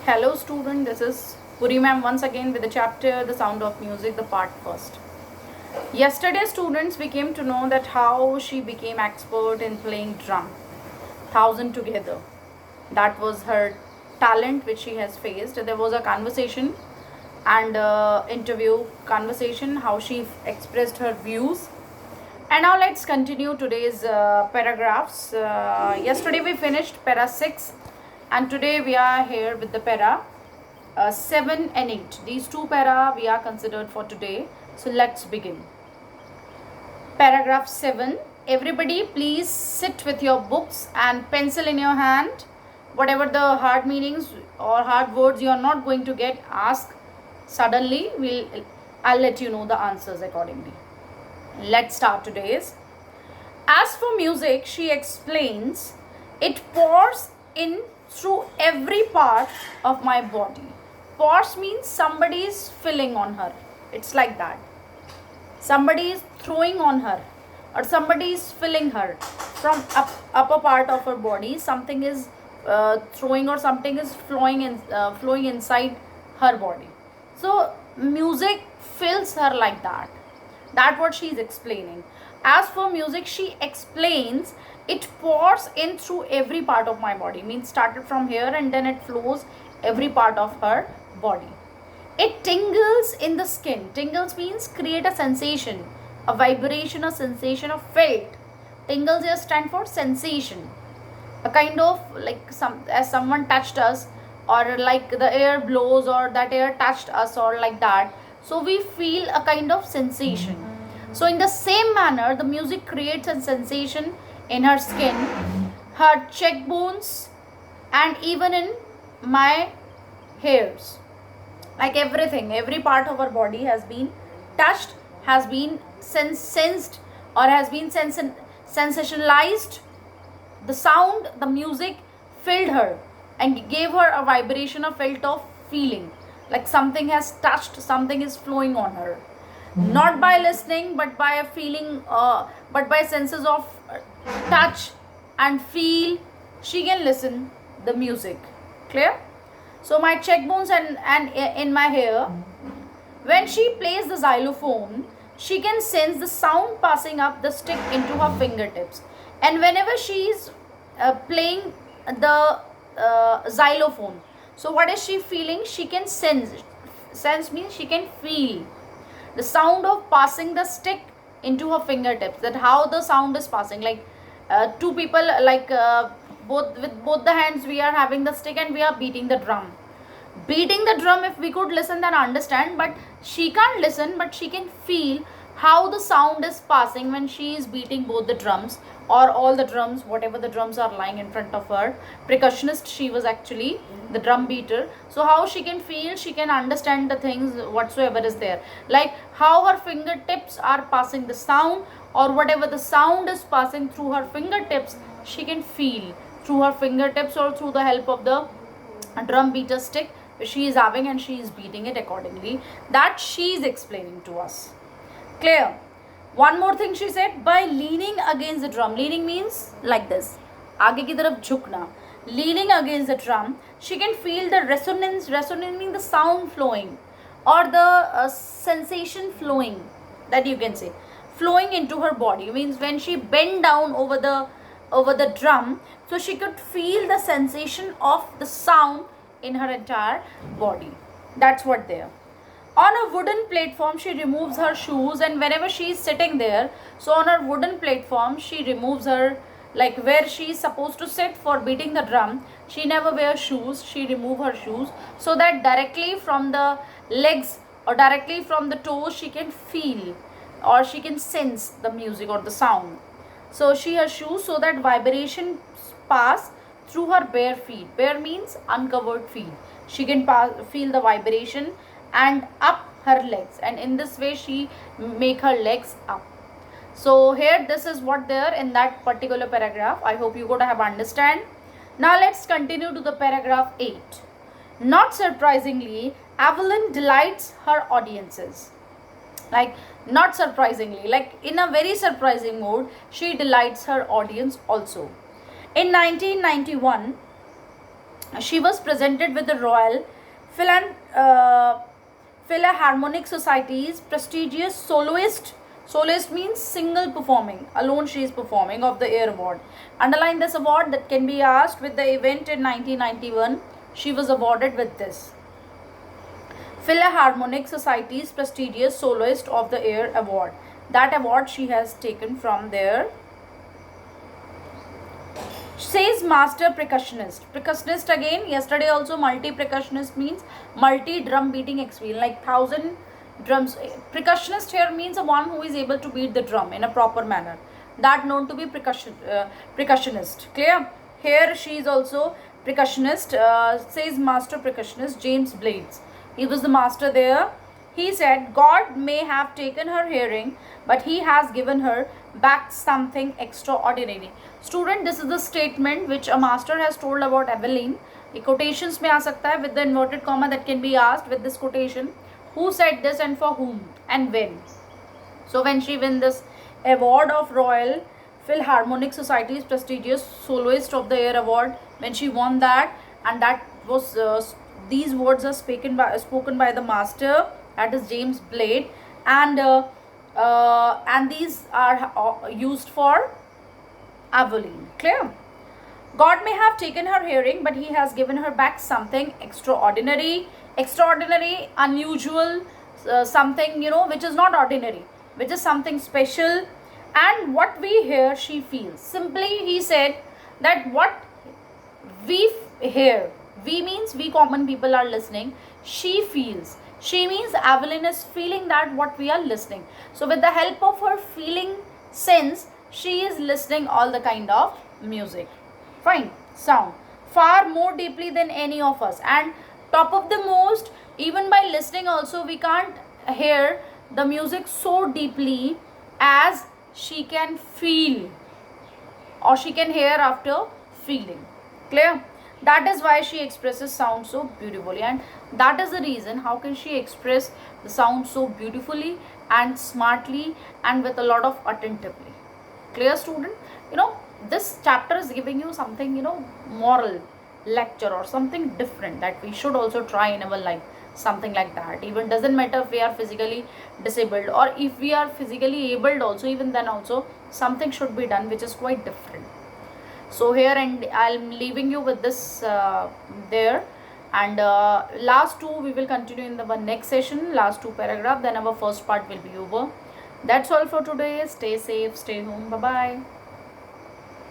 Hello student, this is Puri ma'am once again with the chapter The Sound of Music, the part first. Yesterday students we came to know that how she became expert in playing drum, thousand together. That was her talent which she has faced. There was a conversation and interview conversation how she expressed her views. And now let's continue today's paragraphs. Yesterday we finished para 6 and today we are here with the para 7 and 8. These two para we are considered for today. So let's begin. Paragraph 7. Everybody please sit with your books and pencil in your hand. Whatever the hard meanings or hard words you are not going to get, ask suddenly. I'll let you know the answers accordingly. Let's start today's. As for music, she explains, it pours in through every part of my body. Pours means somebody is filling on her. It's like that. Somebody is throwing on her or somebody is filling her from upper part of her body. Something is throwing or something is flowing inside her body. So music fills her like that. That's what she is explaining. As for music, she explains, it pours in through every part of my body. Means started from here and then it flows every part of her body. It tingles in the skin. Tingles means create a sensation, a vibration, a sensation of felt. Tingles here stand for sensation. A kind of like as someone touched us, or like the air blows or that air touched us, or like that. So we feel a kind of sensation. So in the same manner, the music creates a sensation in her skin, her cheekbones, and even in my hairs. Like everything, every part of her body has been touched, has been sensed, or has been sensationalized. The sound, the music filled her and gave her a vibration, a felt of feeling. Like something has touched, something is flowing on her. Not by listening, but by a feeling, but by senses of touch and feel, she can listen the music. Clear? So my cheekbones and in my hair. When she plays the xylophone, she can sense the sound passing up the stick into her fingertips. And whenever she is playing the xylophone, so what is she feeling? She can sense. Sense means she can feel the sound of passing the stick into her fingertips. That how the sound is passing. Like two people, like both with both the hands, we are having the stick and we are beating the drum. Beating the drum, if we could listen then understand, but she can't listen, but she can feel how the sound is passing when she is beating both the drums or all the drums, whatever the drums are lying in front of her. Percussionist, she was actually the drum beater. So how she can feel, she can understand the things whatsoever is there, like how her fingertips are passing the sound, or whatever the sound is passing through her fingertips, she can feel through her fingertips or through the help of the drum beater stick she is having, and she is beating it accordingly. That she is explaining to us. Clear? One more thing she said, by leaning against the drum. Leaning means like this, आगे की तरफ झुकना. Leaning against the drum, she can feel the resonance. Resonance means the sound flowing, or the sensation flowing, that you can say, flowing into her body. Means when she bent down over the drum, so she could feel the sensation of the sound in her entire body. That's what there. On a wooden platform, she removes her shoes, and whenever she is sitting there, so on her wooden platform, she removes her, like where she is supposed to sit for beating the drum, she never wears shoes, she remove her shoes, so that directly from the legs or directly from the toes, she can feel or she can sense the music or the sound. So she has shoes so that vibration pass through her bare feet. Bare means uncovered feet. She can feel the vibration and up her legs, and in this way she make her legs up. So here this is what there in that particular paragraph. I hope you could have understand. Now let's continue to the paragraph 8. Not surprisingly, Evelyn delights her audiences. Like not surprisingly, like in a very surprising mode, she delights her audience also. In 1991, She was presented with the Royal uh, Philharmonic Society's prestigious soloist. Soloist means single performing, alone she is performing, of the Year award. Underline this award that can be asked with the event in 1991. She was awarded with this. Philharmonic Society's prestigious Soloist of the Year award. That award she has taken from there. Says master percussionist. Percussionist again, yesterday also multi percussionist means multi drum beating experience, like 1,000 drums. Percussionist here means a one who is able to beat the drum in a proper manner. That known to be percussionist. Clear? Here she is also percussionist. Says master percussionist James Blades. He was the master there. He said, God may have taken her hearing, but he has given her back something extraordinary. Student, this is the statement which a master has told about Evelyn. The quotations में आ सकता है with the inverted comma that can be asked with this quotation. Who said this and for whom and when? So when she won this award of Royal Philharmonic Society's prestigious Soloist of the Year award, when she won that, and that was these words are spoken by the master, that is James Blade, and these are used for Evelyn. Clear? God may have taken her hearing, but he has given her back something extraordinary, unusual, something, which is not ordinary, which is something special. And what we hear, she feels. Simply, he said that what we hear, we means we common people are listening, she feels. She means Evelyn is feeling that what we are listening. So with the help of her feeling sense, she is listening all the kind of music. Fine. Sound. Far more deeply than any of us. And top of the most, even by listening also, we can't hear the music so deeply as she can feel, or she can hear after feeling. Clear? That is why she expresses sound so beautifully, and that is the reason how can she express the sound so beautifully and smartly and with a lot of attentively. Clear, student? This chapter is giving you something, moral lecture or something different that we should also try in our life, something like that. Even doesn't matter if we are physically disabled or if we are physically abled also, even then also something should be done which is quite different. So here, and I'm leaving you with this there, and last two we will continue in the next session, last two paragraph, then our first part will be over. That's all for today. Stay safe, stay home. Bye bye.